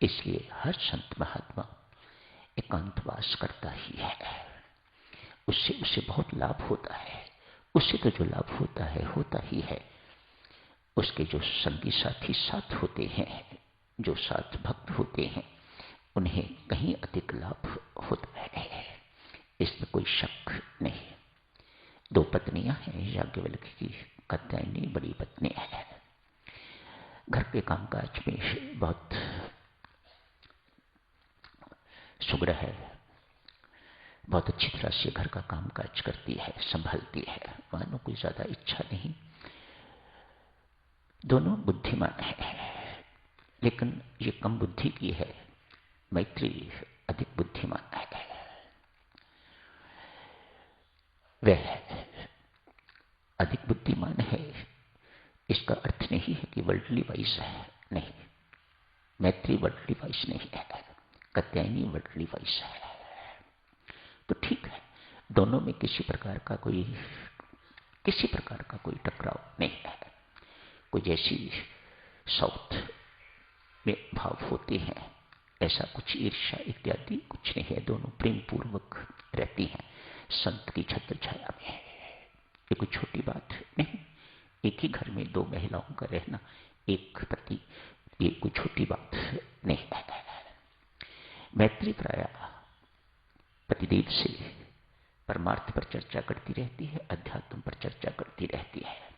इसलिए हर संत महात्मा एकांतवास करता ही है। उससे उसे बहुत लाभ होता है। उससे तो जो लाभ होता ही है। उसके जो संगी साथी साथ होते हैं, जो साथ भक्त होते हैं, उन्हें कहीं अधिक लाभ होता है, इसमें कोई शक नहीं। 2 पत्नियां हैं याज्ञवल्क्य की। कात्यायनी बड़ी पत्नी है। घर के कामकाज में बहुत सुग्रह है, बहुत अच्छी तरह से घर का कामकाज करती है, संभालती है। मानो कोई ज्यादा इच्छा नहीं। दोनों बुद्धिमान है, लेकिन ये कम बुद्धि की है। मैत्री अधिक बुद्धिमान है। वह अधिक बुद्धिमान है, इसका अर्थ नहीं है कि वर्ल्डली वाइज है, नहीं। मैत्री वर्ल्डली वाइज नहीं है, कात्यायनी वर्ल्डली वाइज है। तो ठीक है, दोनों में किसी प्रकार का कोई टकराव नहीं है। कोई जैसी साउथ में भाव होते हैं, ऐसा कुछ ईर्ष्या इत्यादि कुछ नहीं है। दोनों प्रेम पूर्वक रहती हैं संत की छत्र छाया में। ये कोई छोटी बात नहीं। एक ही घर में 2 महिलाओं का रहना, एक पति, ये कोई छोटी बात नहीं है। मैत्री प्राय पतिदेव से परमार्थ पर चर्चा करती रहती है, अध्यात्म पर चर्चा करती रहती है।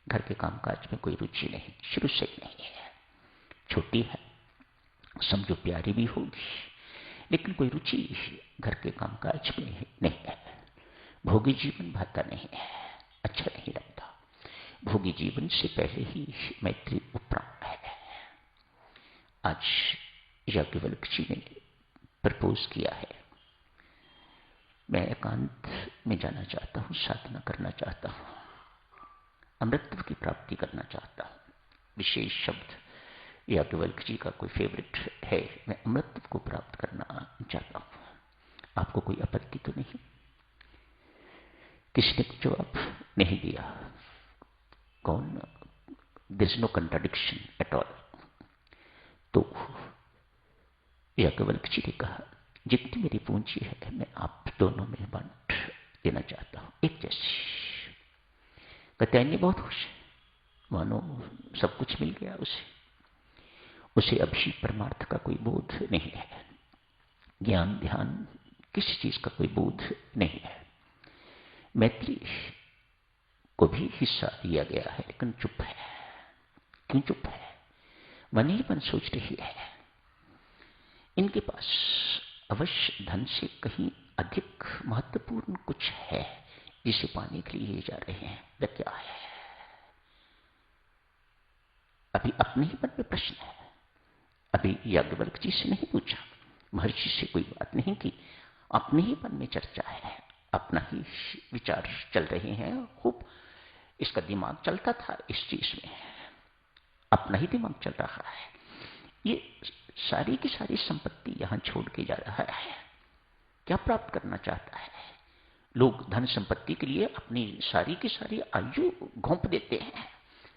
घर के कामकाज में कोई रुचि नहीं, शुरू से ही नहीं है। छोटी है, समझो प्यारी भी होगी, लेकिन कोई रुचि घर के कामकाज में नहीं है। भोगी जीवन भाता नहीं है, अच्छा नहीं लगता। भोगी जीवन से पहले ही मैत्री उपराम है। आज याज्ञवल्क्य जी ने प्रपोज किया है, मैं एकांत में जाना चाहता हूं, साधना करना चाहता हूं, अमृतत्व की प्राप्ति करना चाहता हूं। विशेष शब्द याज्ञवल्क्य जी का कोई फेवरेट है, मैं अमृतत्व को प्राप्त करना चाहता हूं। आपको कोई आपत्ति तो नहीं? किसने जवाब नहीं दिया? कौन? There is no contradiction at all. तो याज्ञवल्क्य जी ने कहा, जितनी मेरी पूंजी है मैं आप दोनों में बांट देना चाहता हूं, एक जैसी। कात्यायनी बहुत खुश है, मानो सब कुछ मिल गया उसे अभी परमार्थ का कोई बोध नहीं है, ज्ञान ध्यान किसी चीज का कोई बोध नहीं है। मैत्री को भी हिस्सा दिया गया है, लेकिन चुप है। क्यों चुप है? मन ही मन सोच रही है। इनके पास अवश्य धन से कहीं अधिक महत्वपूर्ण कुछ है जिसे पाने के लिए जा रहे हैं। वह क्या है? अभी अपने ही मन में प्रश्न है। अभी याज्ञवल्क्य जी से नहीं पूछा, महर्षि से कोई बात नहीं की, अपने ही मन में चर्चा है, अपना ही विचार चल रहे हैं। खूब इसका दिमाग चलता था इस चीज में, अपना ही दिमाग चल रहा है। ये सारी की सारी संपत्ति यहां छोड़ के जा रहा है, क्या प्राप्त करना चाहता है? लोग धन संपत्ति के लिए अपनी सारी की सारी आयु घोंप देते हैं,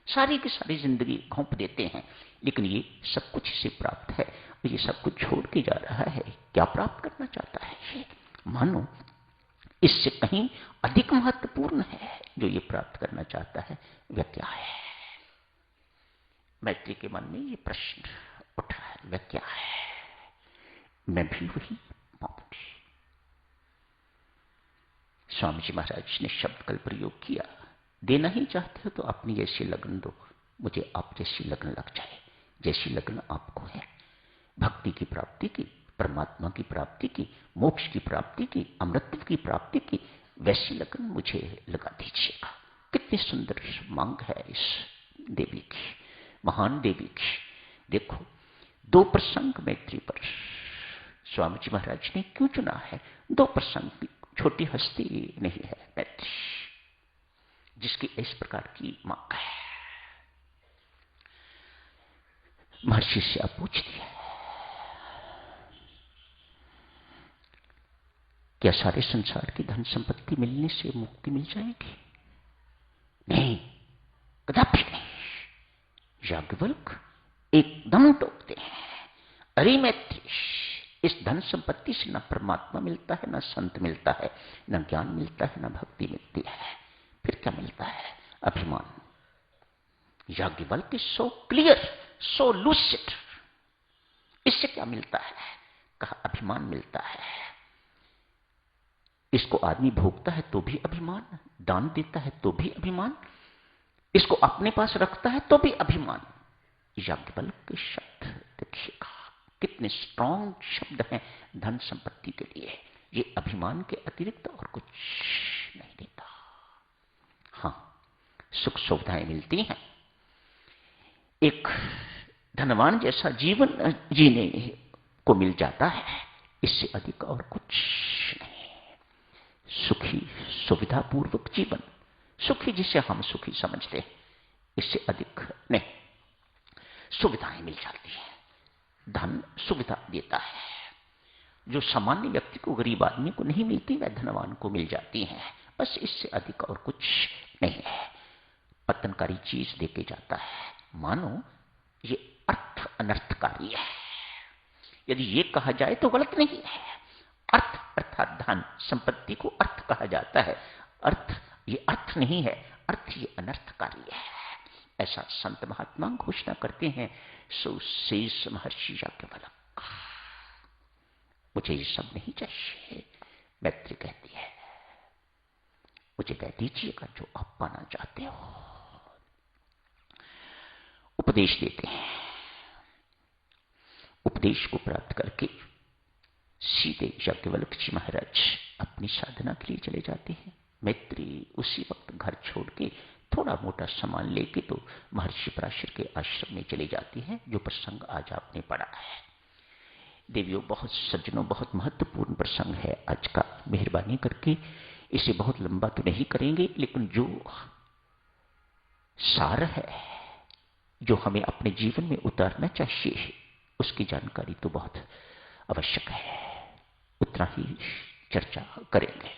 सारी की सारी जिंदगी घोंप देते हैं, लेकिन ये सब कुछ इसे प्राप्त है, ये सब कुछ छोड़ के जा रहा है। क्या प्राप्त करना चाहता है? मानो इससे कहीं अधिक महत्वपूर्ण है जो ये प्राप्त करना चाहता है। वह क्या है? मैत्री के मन में ये प्रश्न उठा है, वह क्या है? मैं भी वही मांगूंगी। स्वामी जी महाराज ने शब्द कल प्रयोग किया, देना ही चाहते हो तो अपनी जैसी लगन दो, मुझे आप जैसी लगन लग जाए, जैसी लगन आपको है, भक्ति की प्राप्ति की, परमात्मा की प्राप्ति की, मोक्ष की प्राप्ति की, अमृतत्व की प्राप्ति की, वैसी लगन मुझे लगा दीजिएगा। कितनी सुंदर मांग है इस देवी की, महान देवी की। देखो, 2 प्रसंग मैत्री पर स्वामी जी महाराज ने क्यों चुना है? 2 प्रसंग की छोटी हस्ती नहीं है मैत्री, जिसकी इस प्रकार की मांग है। महर्षि से आप पूछती है, क्या सारे संसार की धन संपत्ति मिलने से मुक्ति मिल जाएगी? नहीं, कदापि नहीं। याज्ञवल्क्य एकदम टोकते हैं, अरे मैत्री, इस धन संपत्ति से ना परमात्मा मिलता है, ना संत मिलता है, ना ज्ञान मिलता है, ना भक्ति मिलती है। फिर क्या मिलता है? अभिमान। याज्ञवल्क्य सो क्लियर, सो लूसिड। इससे क्या मिलता है? कहा अभिमान मिलता है। इसको आदमी भोगता है तो भी अभिमान, दान देता है तो भी अभिमान, इसको अपने पास रखता है तो भी अभिमान। याज्ञवल्क्य शब्द देखिएगा कितने स्ट्रांग शब्द हैं धन संपत्ति के लिए। ये अभिमान के अतिरिक्त और कुछ नहीं देता। हां, सुख सुविधाएं मिलती हैं, एक धनवान जैसा जीवन जीने को मिल जाता है, इससे अधिक और कुछ नहीं। सुखी सुविधापूर्वक जीवन, सुखी जिसे हम सुखी समझते हैं, इससे अधिक नहीं। सुविधाएं मिल जाती है, धन सुविधा देता है। जो सामान्य व्यक्ति को, गरीब आदमी को नहीं मिलती, वह धनवान को मिल जाती है। बस इससे अधिक और कुछ नहीं है। पतनकारी चीज देके जाता है। मानो ये अर्थ अनर्थकारी है। यदि ये कहा जाए तो गलत नहीं है। अर्थ अर्थात धन संपत्ति को अर्थ कहा जाता है। अर्थ ये अर्थ नहीं है, अर्थ ये अनर्थकारी है, ऐसा संत महात्मा घोषणा करते हैं। सो शेष महर्षि याज्ञवल्क्य, मुझे ये सब नहीं चाहिए। मैत्री कहती है, मुझे कह दीजिएगा जो आप पाना चाहते हो। उपदेश देते हैं। उपदेश को प्राप्त करके सीधे याज्ञवल्क्य जी महाराज अपनी साधना के लिए चले जाते हैं। मैत्री उसी वक्त घर छोड़ के थोड़ा मोटा सामान लेके तो महर्षि पराशर के आश्रम में चले जाती है, जो प्रसंग आज आपने पढ़ा है। देवियों, बहुत सज्जनों, बहुत महत्वपूर्ण प्रसंग है आज का। मेहरबानी करके इसे बहुत लंबा तो नहीं करेंगे, लेकिन जो सार है, जो हमें अपने जीवन में उतारना चाहिए, उसकी जानकारी तो बहुत आवश्यक है। उतना ही चर्चा करेंगे।